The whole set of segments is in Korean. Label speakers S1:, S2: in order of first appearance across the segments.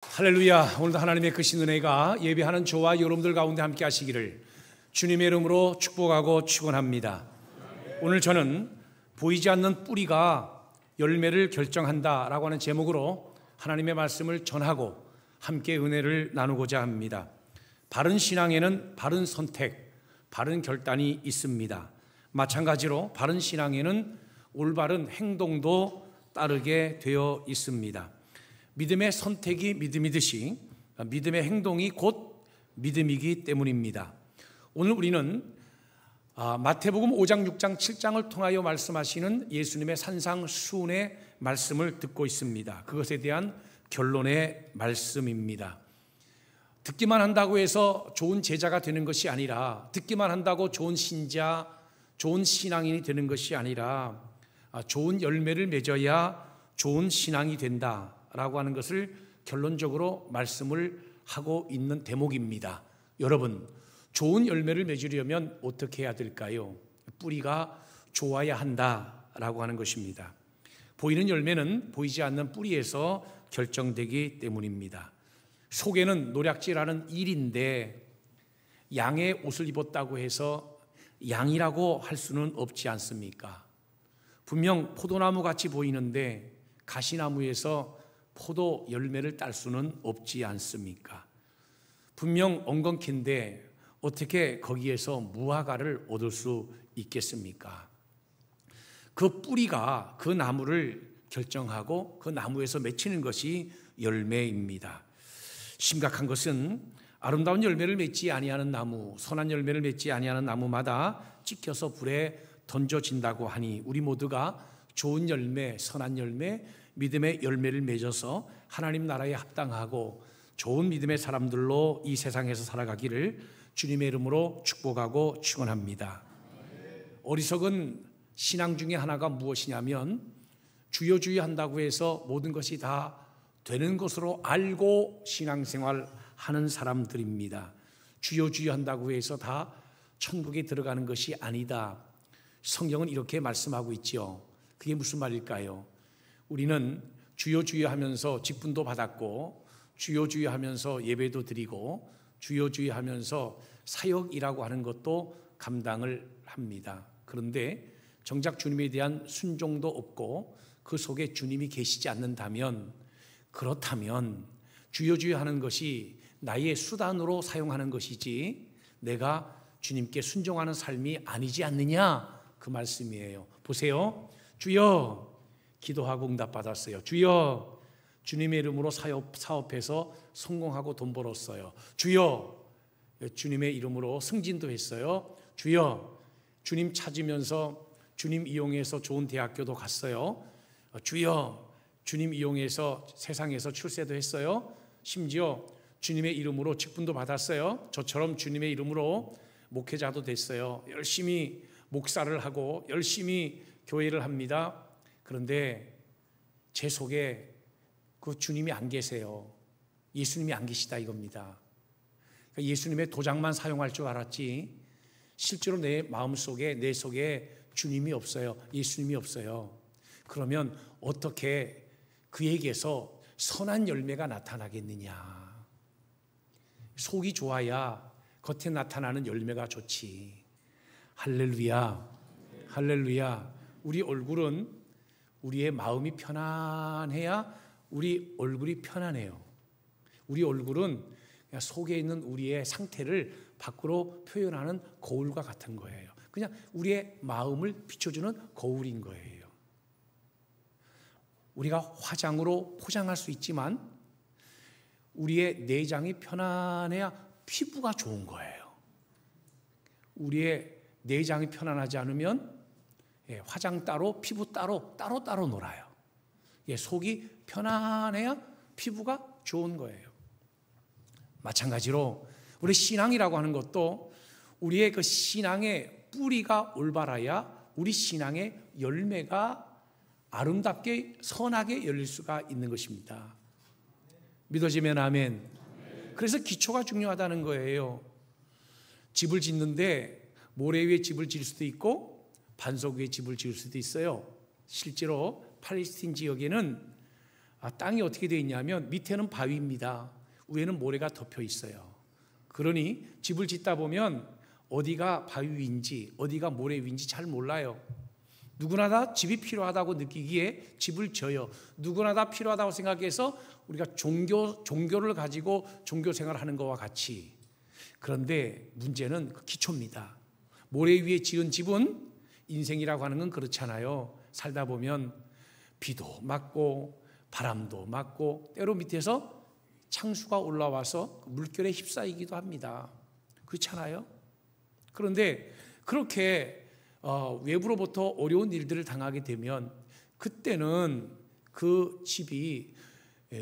S1: 할렐루야. 오늘도 하나님의 크신 은혜가 예배하는 저와 여러분들 가운데 함께 하시기를 주님의 이름으로 축복하고 축원합니다. 오늘 저는 보이지 않는 뿌리가 열매를 결정한다라고 하는 제목으로 하나님의 말씀을 전하고 함께 은혜를 나누고자 합니다. 바른 신앙에는 바른 선택, 바른 결단이 있습니다. 마찬가지로 바른 신앙에는 올바른 행동도 따르게 되어 있습니다. 믿음의 선택이 믿음이듯이 믿음의 행동이 곧 믿음이기 때문입니다. 오늘 우리는 마태복음 5장, 6장, 7장을 통하여 말씀하시는 예수님의 산상수훈의 말씀을 듣고 있습니다. 그것에 대한 결론의 말씀입니다. 듣기만 한다고 해서 좋은 제자가 되는 것이 아니라, 듣기만 한다고 좋은 신자, 좋은 신앙인이 되는 것이 아니라 좋은 열매를 맺어야 좋은 신앙이 된다 라고 하는 것을 결론적으로 말씀을 하고 있는 대목입니다. 여러분, 좋은 열매를 맺으려면 어떻게 해야 될까요? 뿌리가 좋아야 한다라고 하는 것입니다. 보이는 열매는 보이지 않는 뿌리에서 결정되기 때문입니다. 속에는 노략질하는 일인데 양의 옷을 입었다고 해서 양이라고 할 수는 없지 않습니까? 분명 포도나무 같이 보이는데 가시나무에서 포도 열매를 딸 수는 없지 않습니까? 분명 엉겅퀴인데 어떻게 거기에서 무화과를 얻을 수 있겠습니까? 그 뿌리가 그 나무를 결정하고 그 나무에서 맺히는 것이 열매입니다. 심각한 것은 아름다운 열매를 맺지 아니하는 나무, 선한 열매를 맺지 아니하는 나무마다 찍혀서 불에 던져진다고 하니 우리 모두가 좋은 열매, 선한 열매, 믿음의 열매를 맺어서 하나님 나라에 합당하고 좋은 믿음의 사람들로 이 세상에서 살아가기를 주님의 이름으로 축복하고 축원합니다. 어리석은 신앙 중에 하나가 무엇이냐면 주여 주여 한다고 해서 모든 것이 다 되는 것으로 알고 신앙생활 하는 사람들입니다. 주여 주여 한다고 해서 다 천국에 들어가는 것이 아니다. 성경은 이렇게 말씀하고 있지요. 그게 무슨 말일까요? 우리는 주여 주여 하면서 직분도 받았고 주여 주여 하면서 예배도 드리고 주여 주여 하면서 사역이라고 하는 것도 감당을 합니다. 그런데 정작 주님에 대한 순종도 없고 그 속에 주님이 계시지 않는다면, 그렇다면 주여 주여 하는 것이 나의 수단으로 사용하는 것이지 내가 주님께 순종하는 삶이 아니지 않느냐, 그 말씀이에요. 보세요. 주여, 기도하고 응답받았어요. 주여, 주님의 이름으로 사업해서 성공하고 돈 벌었어요. 주여, 주님의 이름으로 승진도 했어요. 주여, 주님 찾으면서 주님 이용해서 좋은 대학교도 갔어요. 주여, 주님 이용해서 세상에서 출세도 했어요. 심지어 주님의 이름으로 직분도 받았어요. 저처럼 주님의 이름으로 목회자도 됐어요. 열심히 목사를 하고 열심히 교회를 합니다. 그런데 제 속에 그 주님이 안 계세요. 예수님이 안 계시다 이겁니다. 그러니까 예수님의 도장만 사용할 줄 알았지 실제로 내 마음속에, 내 속에 주님이 없어요. 예수님이 없어요. 그러면 어떻게 그에게서 선한 열매가 나타나겠느냐? 속이 좋아야 겉에 나타나는 열매가 좋지. 할렐루야, 할렐루야. 우리 얼굴은 우리의 마음이 편안해야 우리 얼굴이 편안해요. 우리 얼굴은 그냥 속에 있는 우리의 상태를 밖으로 표현하는 거울과 같은 거예요. 그냥 우리의 마음을 비춰주는 거울인 거예요. 우리가 화장으로 포장할 수 있지만 우리의 내장이 편안해야 피부가 좋은 거예요. 우리의 내장이 편안하지 않으면 화장 따로, 피부 따로 놀아요. 속이 편안해야 피부가 좋은 거예요. 마찬가지로 우리 신앙이라고 하는 것도 우리의 그 신앙의 뿌리가 올바라야 우리 신앙의 열매가 아름답게 선하게 열릴 수가 있는 것입니다. 믿어지면 아멘. 그래서 기초가 중요하다는 거예요. 집을 짓는데 모래 위에 집을 지을 수도 있고 반석 위에 집을 지을 수도 있어요. 실제로 팔레스틴 지역에는 땅이 어떻게 되어 있냐면 밑에는 바위입니다. 위에는 모래가 덮여 있어요. 그러니 집을 짓다 보면 어디가 바위 위인지 어디가 모래 위인지 잘 몰라요. 누구나 다 집이 필요하다고 느끼기에 집을 져요. 누구나 다 필요하다고 생각해서 우리가 종교를 가지고 종교 생활을 하는 것과 같이. 그런데 문제는 그 기초입니다. 모래 위에 지은 집은 인생이라고 하는 건 그렇잖아요. 살다 보면 비도 맞고 바람도 맞고 때로 밑에서 창수가 올라와서 물결에 휩싸이기도 합니다. 그렇잖아요. 그런데 그렇게 외부로부터 어려운 일들을 당하게 되면 그때는 그 집이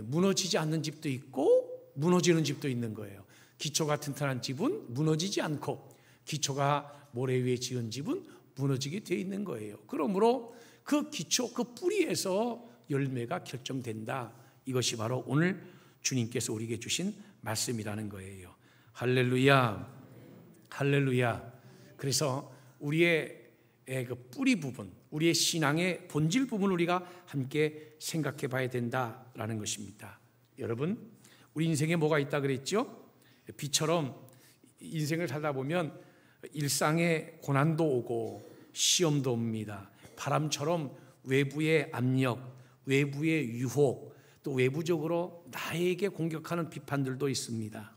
S1: 무너지지 않는 집도 있고 무너지는 집도 있는 거예요. 기초가 튼튼한 집은 무너지지 않고 기초가 모래 위에 지은 집은 무너지게 되어 있는 거예요. 그러므로 그 기초, 그 뿌리에서 열매가 결정된다. 이것이 바로 오늘 주님께서 우리에게 주신 말씀이라는 거예요. 할렐루야, 할렐루야. 그래서 우리의 그 뿌리 부분, 우리의 신앙의 본질 부분을 우리가 함께 생각해 봐야 된다라는 것입니다. 여러분, 우리 인생에 뭐가 있다 그랬죠? 비처럼 인생을 살다 보면 일상에 고난도 오고 시험도 옵니다. 바람처럼 외부의 압력, 외부의 유혹, 또 외부적으로 나에게 공격하는 비판들도 있습니다.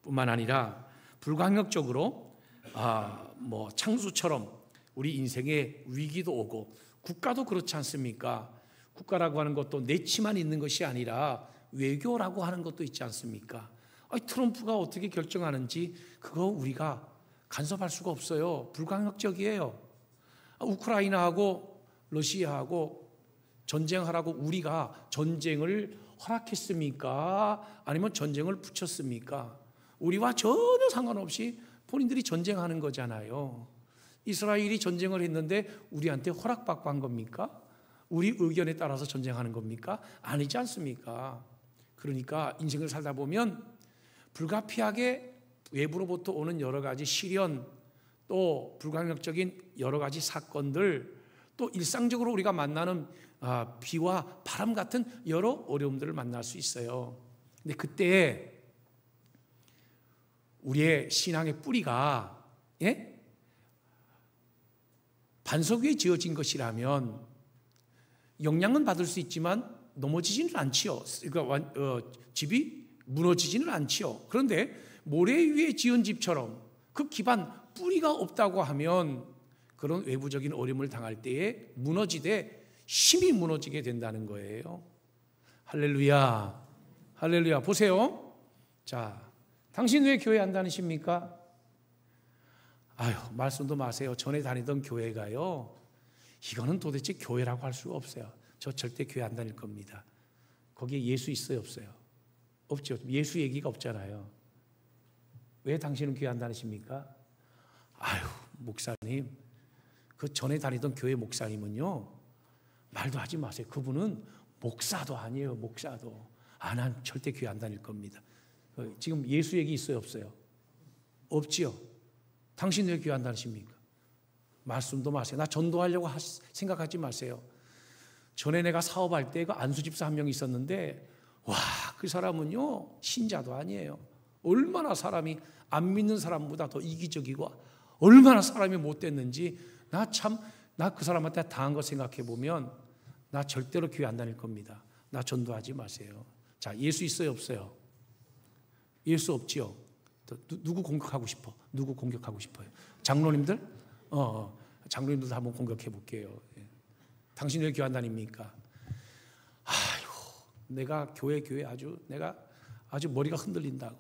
S1: 뿐만 아니라 불가항력적으로 창수처럼 우리 인생에 위기도 오고, 국가도 그렇지 않습니까? 국가라고 하는 것도 내치만 있는 것이 아니라 외교라고 하는 것도 있지 않습니까? 트럼프가 어떻게 결정하는지 그거 우리가 간섭할 수가 없어요. 불가항력적이에요. 우크라이나하고 러시아하고 전쟁하라고 우리가 전쟁을 허락했습니까? 아니면 전쟁을 붙였습니까? 우리와 전혀 상관없이 본인들이 전쟁하는 거잖아요. 이스라엘이 전쟁을 했는데 우리한테 허락받고 한 겁니까? 우리 의견에 따라서 전쟁하는 겁니까? 아니지 않습니까? 그러니까 인생을 살다 보면 불가피하게 외부로부터 오는 여러 가지 시련, 또 불가항력적인 여러 가지 사건들, 또 일상적으로 우리가 만나는 비와 바람 같은 여러 어려움들을 만날 수 있어요. 근데 그때 우리의 신앙의 뿌리가 반석 위에 지어진 것이라면 영향은 받을 수 있지만 넘어지지는 않지요. 그러니까 집이 무너지지는 않지요. 그런데 모래 위에 지은 집처럼 그 기반 뿌리가 없다고 하면 그런 외부적인 어려움을 당할 때에 무너지되 힘이 무너지게 된다는 거예요. 할렐루야, 할렐루야. 보세요. 자, 당신 왜 교회 안 다니십니까? 말씀도 마세요. 전에 다니던 교회가요, 이거는 도대체 교회라고 할 수가 없어요. 저 절대 교회 안 다닐 겁니다. 거기에 예수 있어요, 없어요? 없죠. 예수 얘기가 없잖아요. 왜 당신은 교회 안 다니십니까? 목사님, 그 전에 다니던 교회 목사님은요, 말도 하지 마세요. 그분은 목사도 아니에요. 목사도. 난 절대 교회 안 다닐 겁니다. 지금 예수 얘기 있어요, 없어요? 없지요. 당신 왜 교회 안 다니십니까? 말씀도 마세요. 나 전도하려고 생각하지 마세요. 전에 내가 사업할 때 그 안수집사 한 명 있었는데, 그 사람은요, 신자도 아니에요. 얼마나 사람이 안 믿는 사람보다 더 이기적이고 얼마나 사람이 못됐는지 나 그 사람한테 당한 거 생각해 보면 나 절대로 교회 안 다닐 겁니다. 나 전도하지 마세요. 자, 예수 있어요, 없어요? 예수 없지요. 누구 공격하고 싶어? 누구 공격하고 싶어요? 장로님들? 장로님들도 한번 공격해 볼게요. 당신 왜 교회 안 다닙니까? 내가 교회 내가 아주 머리가 흔들린다고.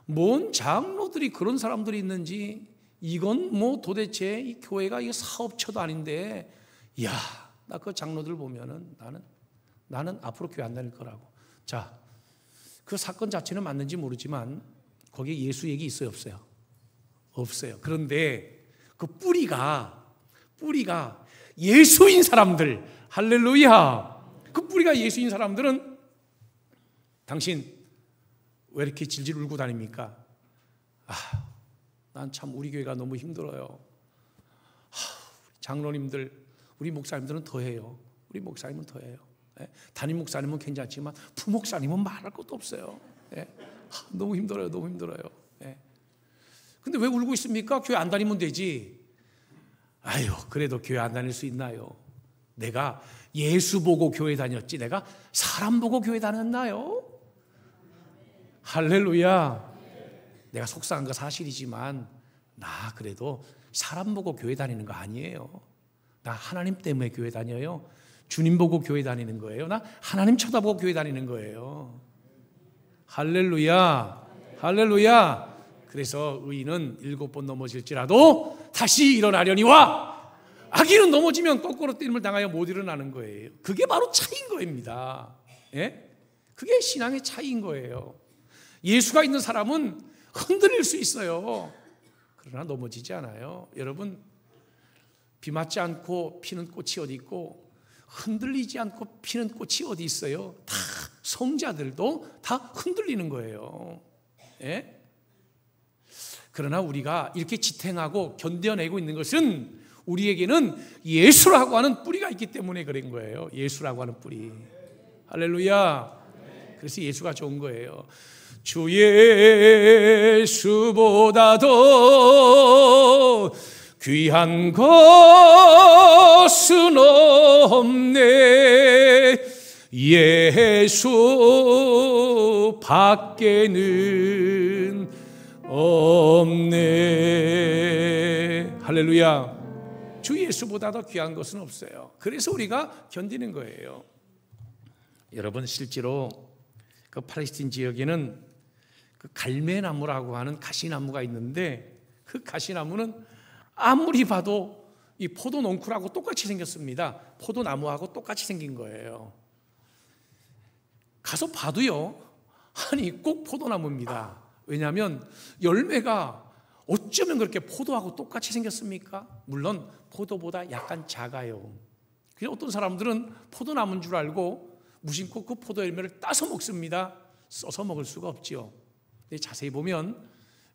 S1: 뭔 장로들이 그런 사람들이 있는지, 이건 뭐 도대체 이 교회가 이게 사업처도 아닌데, 나 그 장로들 보면은 나는 앞으로 교회 안 다닐 거라고. 자, 그 사건 자체는 맞는지 모르지만 거기에 예수 얘기 있어요, 없어요? 없어요. 그런데 그 뿌리가 예수인 사람들, 할렐루야. 그 뿌리가 예수인 사람들은 당신 왜 이렇게 질질 울고 다닙니까? 난 참 우리 교회가 너무 힘들어요. 장로님들, 우리 목사님들은 더해요. 우리 목사님은 더해요. 담임 목사님은 괜찮지만 부목사님은 말할 것도 없어요. 너무 힘들어요. 너무 힘들어요. 근데 왜 울고 있습니까? 교회 안 다니면 되지. 아유, 그래도 교회 안 다닐 수 있나요? 내가 예수 보고 교회 다녔지 내가 사람 보고 교회 다녔나요? 할렐루야. 내가 속상한 거 사실이지만 나 그래도 사람 보고 교회 다니는 거 아니에요. 나 하나님 때문에 교회 다녀요. 주님 보고 교회 다니는 거예요. 나 하나님 쳐다보고 교회 다니는 거예요. 할렐루야. 할렐루야. 그래서 의인은 7번 넘어질지라도 다시 일어나려니와 악인은 넘어지면 거꾸로 뛰임을 당하여 못 일어나는 거예요. 그게 바로 차이인 겁니다. 그게 신앙의 차이인 거예요. 예수가 있는 사람은 흔들릴 수 있어요. 그러나 넘어지지 않아요. 여러분, 비 맞지 않고 피는 꽃이 어디 있고 흔들리지 않고 피는 꽃이 어디 있어요? 다 성자들도 다 흔들리는 거예요. 그러나 우리가 이렇게 지탱하고 견뎌내고 있는 것은 우리에게는 예수라고 하는 뿌리가 있기 때문에 그런 거예요. 예수라고 하는 뿌리. 할렐루야. 그래서 예수가 좋은 거예요. 주 예수보다도 귀한 것은 없네. 예수 밖에는 없네. 할렐루야. 주 예수보다 더 귀한 것은 없어요. 그래서 우리가 견디는 거예요. 여러분, 실제로 그 팔레스틴 지역에는 그 갈매나무라고 하는 가시나무가 있는데 그 가시나무는 아무리 봐도 이 포도 넝쿨하고 똑같이 생겼습니다. 포도나무하고 똑같이 생긴 거예요. 가서 봐도요, 아니 꼭 포도나무입니다. 왜냐하면 열매가 어쩌면 그렇게 포도하고 똑같이 생겼습니까? 물론 포도보다 약간 작아요. 그래서 어떤 사람들은 포도나무인 줄 알고 무심코 그 포도 열매를 따서 먹습니다. 써서 먹을 수가 없지요. 근데 자세히 보면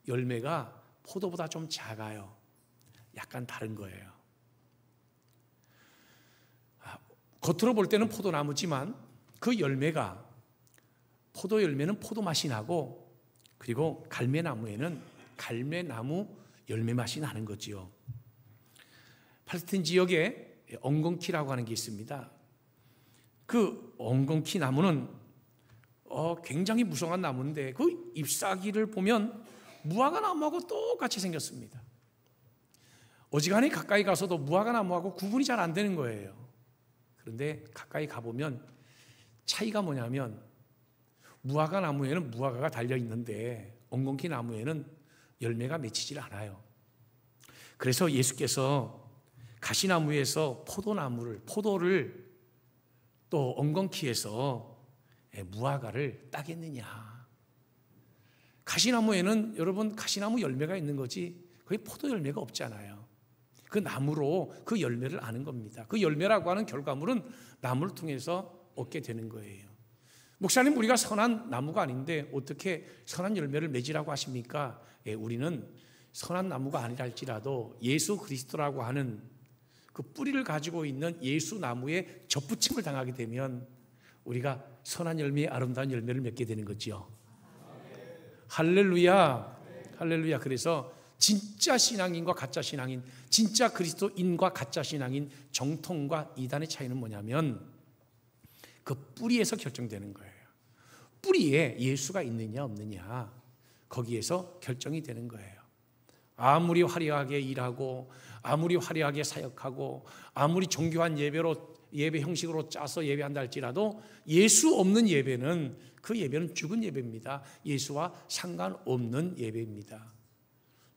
S1: 열매가 포도보다 좀 작아요. 약간 다른 거예요. 겉으로 볼 때는 포도나무지만 그 열매가, 포도 열매는 포도 맛이 나고, 그리고 갈매나무에는 갈매나무 열매 맛이 나는 거지요. 팔레스틴 지역에 엉겅퀴라고 하는 게 있습니다. 그 엉겅퀴 나무는 굉장히 무성한 나무인데 그 잎사귀를 보면 무화과 나무하고 똑같이 생겼습니다. 어지간히 가까이 가서도 무화과 나무하고 구분이 잘 안 되는 거예요. 그런데 가까이 가보면 차이가 뭐냐면 무화과 나무에는 무화과가 달려 있는데 엉겅퀴 나무에는 열매가 맺히질 않아요. 그래서 예수께서 가시나무에서 포도를 또 엉겅퀴에서 무화과를 따겠느냐. 가시나무에는 여러분 가시나무 열매가 있는 거지 거기 포도 열매가 없잖아요. 그 나무로 그 열매를 아는 겁니다. 그 열매라고 하는 결과물은 나무를 통해서 얻게 되는 거예요. 목사님, 우리가 선한 나무가 아닌데 어떻게 선한 열매를 맺으라고 하십니까? 우리는 선한 나무가 아니라 할지라도 예수 그리스도라고 하는 그 뿌리를 가지고 있는 예수 나무에 접붙임을 당하게 되면 우리가 선한 열매의 아름다운 열매를 맺게 되는 거지요. 할렐루야. 할렐루야. 그래서 진짜 신앙인과 가짜 신앙인, 진짜 그리스도인과 가짜 신앙인, 정통과 이단의 차이는 뭐냐면 그 뿌리에서 결정되는 거예요. 뿌리에 예수가 있느냐 없느냐, 거기에서 결정이 되는 거예요. 아무리 화려하게 일하고 아무리 화려하게 사역하고 아무리 정교한 예배 형식으로 짜서 예배한다 할지라도 예수 없는 예배는 그 예배는 죽은 예배입니다. 예수와 상관없는 예배입니다.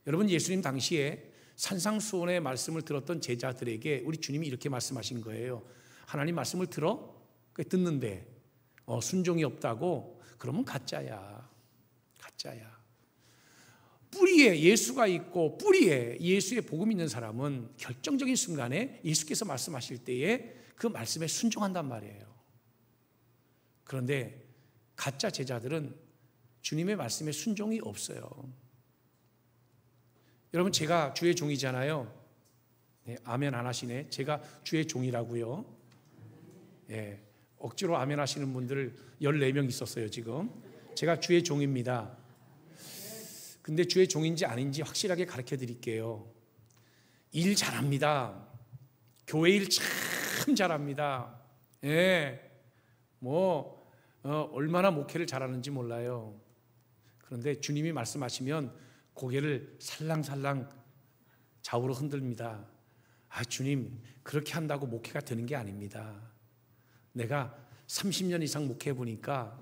S1: 여러분, 예수님 당시에 산상수훈의 말씀을 들었던 제자들에게 우리 주님이 이렇게 말씀하신 거예요. 하나님 말씀을 듣는데 순종이 없다고? 그러면 가짜야. 가짜야. 뿌리에 예수가 있고 뿌리에 예수의 복음이 있는 사람은 결정적인 순간에 예수께서 말씀하실 때에 그 말씀에 순종한단 말이에요. 그런데 가짜 제자들은 주님의 말씀에 순종이 없어요. 여러분, 제가 주의 종이잖아요. 네, 아멘 안 하시네. 제가 주의 종이라고요. 예, 억지로 아멘 하시는 분들 14명 있었어요 지금. 제가 주의 종입니다. 근데 주의 종인지 아닌지 확실하게 가르쳐 드릴게요. 일 잘합니다. 교회 일 참 잘합니다. 예, 얼마나 목회를 잘하는지 몰라요. 그런데 주님이 말씀하시면 고개를 살랑살랑 좌우로 흔듭니다. 아, 주님, 그렇게 한다고 목회가 되는 게 아닙니다. 내가 30년 이상 목회해 보니까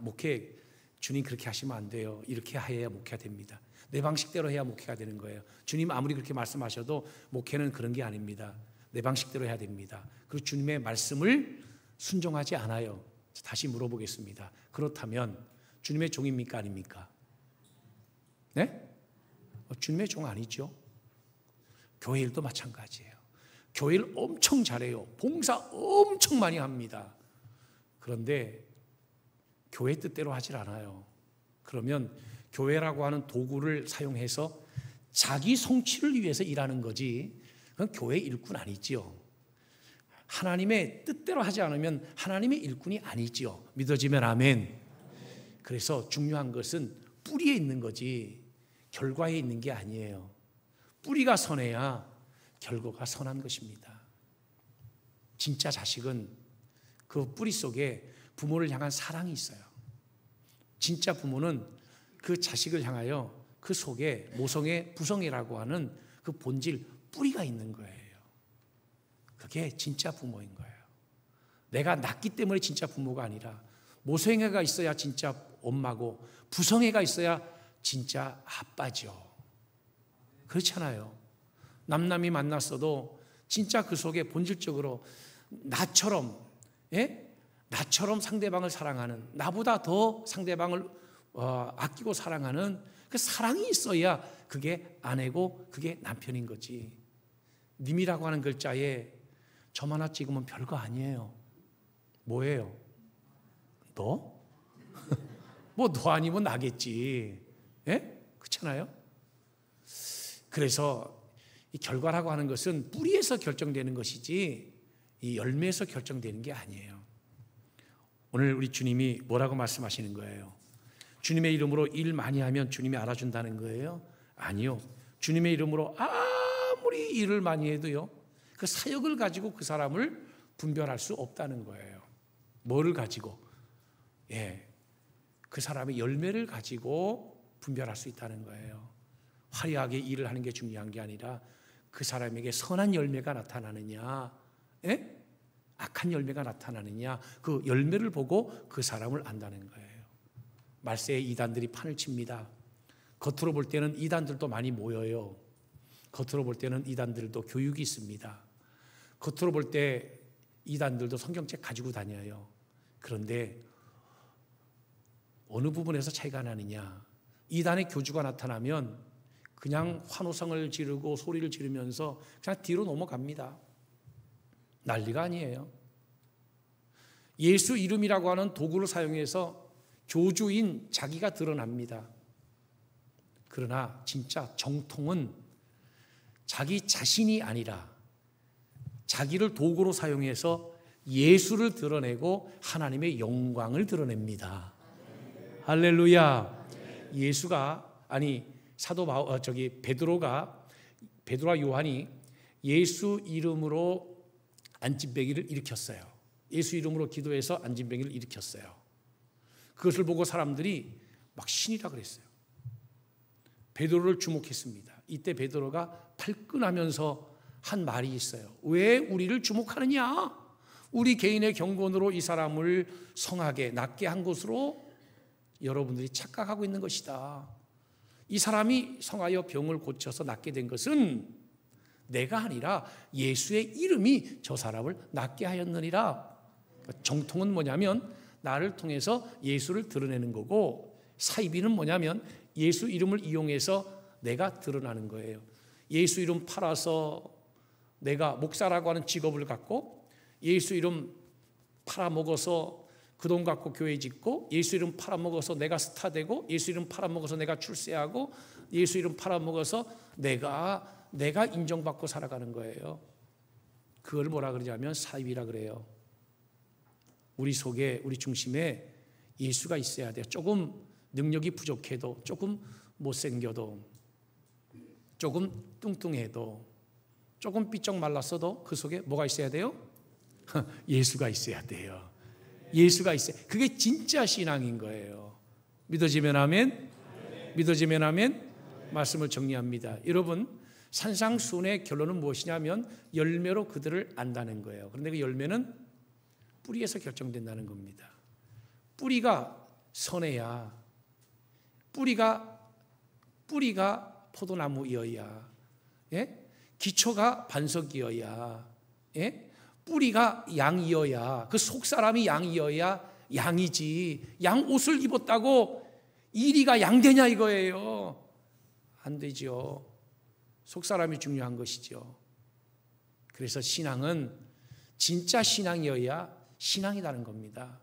S1: 주님 그렇게 하시면 안 돼요. 이렇게 해야 목회가 됩니다. 내 방식대로 해야 목회가 되는 거예요. 주님 아무리 그렇게 말씀하셔도 목회는 그런 게 아닙니다. 내 방식대로 해야 됩니다. 그리고 주님의 말씀을 순종하지 않아요. 다시 물어보겠습니다. 그렇다면 주님의 종입니까 아닙니까? 네? 주님의 종 아니죠. 교회 일도 마찬가지예요. 교회 일 엄청 잘해요. 봉사 엄청 많이 합니다. 그런데 교회 뜻대로 하질 않아요. 그러면 교회라고 하는 도구를 사용해서 자기 성취를 위해서 일하는 거지, 그건 교회 일꾼 아니지요. 하나님의 뜻대로 하지 않으면 하나님의 일꾼이 아니지요. 믿어지면 아멘. 그래서 중요한 것은 뿌리에 있는 거지 결과에 있는 게 아니에요. 뿌리가 선해야 결과가 선한 것입니다. 진짜 자식은 그 뿌리 속에 부모를 향한 사랑이 있어요. 진짜 부모는 그 자식을 향하여 그 속에 모성애, 부성애라고 하는 그 본질, 뿌리가 있는 거예요. 그게 진짜 부모인 거예요. 내가 낳기 때문에 진짜 부모가 아니라 모성애가 있어야 진짜 엄마고 부성애가 있어야 진짜 아빠죠. 그렇잖아요. 남남이 만났어도 진짜 그 속에 본질적으로 나처럼 상대방을 사랑하는, 나보다 더 상대방을 아끼고 사랑하는 그 사랑이 있어야 그게 아내고 그게 남편인 거지. 님이라고 하는 글자에 점 하나 찍으면 별거 아니에요. 뭐예요? 너? 뭐 너 아니면 나겠지. 예? 그렇잖아요. 그래서 이 결과라고 하는 것은 뿌리에서 결정되는 것이지 이 열매에서 결정되는 게 아니에요. 오늘 우리 주님이 뭐라고 말씀하시는 거예요? 주님의 이름으로 일 많이 하면 주님이 알아준다는 거예요? 아니요. 주님의 이름으로 아무리 일을 많이 해도요, 그 사역을 가지고 그 사람을 분별할 수 없다는 거예요. 뭐를 가지고? 그 사람의 열매를 가지고 분별할 수 있다는 거예요. 화려하게 일을 하는 게 중요한 게 아니라 그 사람에게 선한 열매가 나타나느냐, 악한 열매가 나타나느냐, 그 열매를 보고 그 사람을 안다는 거예요. 말세에 이단들이 판을 칩니다. 겉으로 볼 때는 이단들도 많이 모여요. 겉으로 볼 때는 이단들도 교육이 있습니다. 겉으로 볼 때 이단들도 성경책 가지고 다녀요. 그런데 어느 부분에서 차이가 나느냐? 이단의 교주가 나타나면 그냥 환호성을 지르고 소리를 지르면서 그냥 뒤로 넘어갑니다. 난리가 아니에요. 예수 이름이라고 하는 도구를 사용해서 교주인 자기가 드러납니다. 그러나 진짜 정통은 자기 자신이 아니라 자기를 도구로 사용해서 예수를 드러내고 하나님의 영광을 드러냅니다. 할렐루야. 베드로와 요한이 예수 이름으로 안진뱅이를 일으켰어요. 예수 이름으로 기도해서 안진뱅이를 일으켰어요. 그것을 보고 사람들이 막 신이라 그랬어요. 베드로를 주목했습니다. 이때 베드로가 발끈하면서 한 말이 있어요. 왜 우리를 주목하느냐? 우리 개인의 경건으로 이 사람을 성하게 낫게 한 것으로 여러분들이 착각하고 있는 것이다. 이 사람이 성하여 병을 고쳐서 낫게 된 것은 내가 아니라 예수의 이름이 저 사람을 낫게 하였느니라. 정통은 뭐냐면 나를 통해서 예수를 드러내는 거고, 사이비는 뭐냐면 예수 이름을 이용해서 내가 드러나는 거예요. 예수 이름 팔아서 내가 목사라고 하는 직업을 갖고, 예수 이름 팔아먹어서 그 돈 갖고 교회 짓고, 예수 이름 팔아먹어서 내가 스타 되고, 예수 이름 팔아먹어서 내가 출세하고, 예수 이름 팔아먹어서 내가 인정받고 살아가는 거예요. 그걸 뭐라 그러냐면 사입이라 그래요. 우리 속에, 우리 중심에 예수가 있어야 돼요. 조금 능력이 부족해도, 조금 못생겨도, 조금 뚱뚱해도, 조금 삐쩍 말랐어도 그 속에 뭐가 있어야 돼요? 예수가 있어야 돼요. 예수가 있어요. 그게 진짜 신앙인 거예요. 믿어지면 아멘? 믿어지면 아멘? 말씀을 정리합니다. 여러분, 산상수훈의 결론은 무엇이냐면 열매로 그들을 안다는 거예요. 그런데 그 열매는 뿌리에서 결정된다는 겁니다. 뿌리가 선해야, 뿌리가 포도나무이어야, 예? 기초가 반석이어야, 예? 뿌리가 양이어야, 그 속사람이 양이어야 양이지, 양 옷을 입었다고 이리가 양되냐 이거예요. 안 되죠. 속사람이 중요한 것이죠. 그래서 신앙은 진짜 신앙이어야 신앙이라는 겁니다.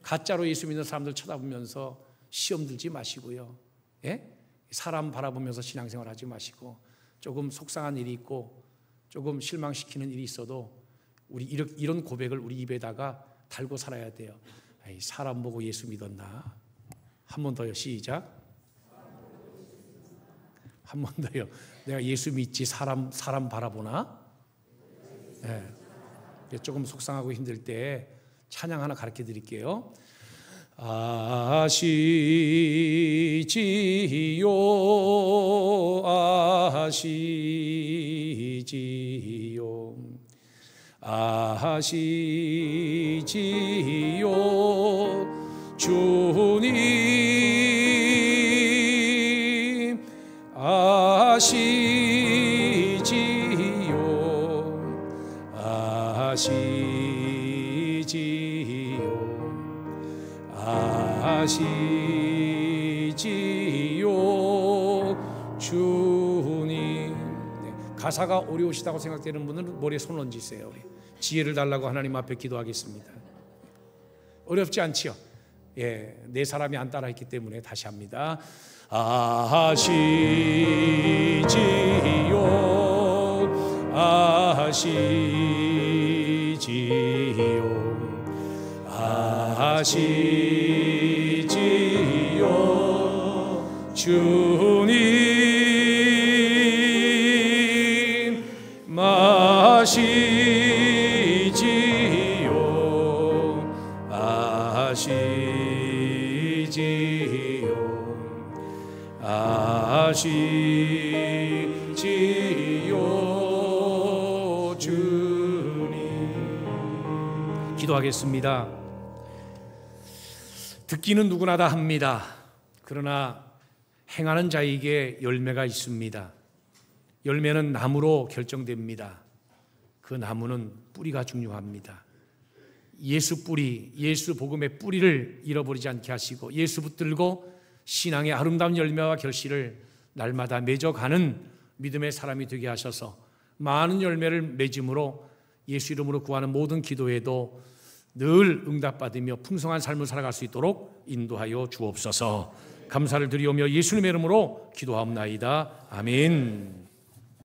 S1: 가짜로 예수 믿는 사람들 쳐다보면서 시험 들지 마시고요. 예? 사람 바라보면서 신앙생활 하지 마시고, 조금 속상한 일이 있고 조금 실망시키는 일이 있어도 우리 이런 고백을 우리 입에다가 달고 살아야 돼요. 에이, 사람 보고 예수 믿었나? 한 번 더요. 시작. 한 번 더요. 내가 예수 믿지 사람 바라보나? 네. 조금 속상하고 힘들 때 찬양 하나 가르쳐 드릴게요. 아시지요, 아시지요, 아시지요, 주님 아시지요, 아시지요, 아시지요, 주님. 네, 가사가 어려우시다고 생각되는 분은 머리에 손 얹으세요. 우리 지혜를 달라고 하나님 앞에 기도하겠습니다. 어렵지 않지요? 예, 네 사람이 안 따라했기 때문에 다시 합니다. 아시지요, 아시지요, 아시지요, 주님 아시지요, 아시지요, 아시지요, 주님. 기도하겠습니다. 듣기는 누구나 다 합니다. 그러나 행하는 자에게 열매가 있습니다. 열매는 나무로 결정됩니다. 그 나무는 뿌리가 중요합니다. 예수 뿌리, 예수 복음의 뿌리를 잃어버리지 않게 하시고 예수 붙들고 신앙의 아름다운 열매와 결실을 날마다 맺어가는 믿음의 사람이 되게 하셔서 많은 열매를 맺음으로 예수 이름으로 구하는 모든 기도에도 늘 응답받으며 풍성한 삶을 살아갈 수 있도록 인도하여 주옵소서. 감사를 드리오며 예수님의 이름으로 기도하옵나이다. 아멘.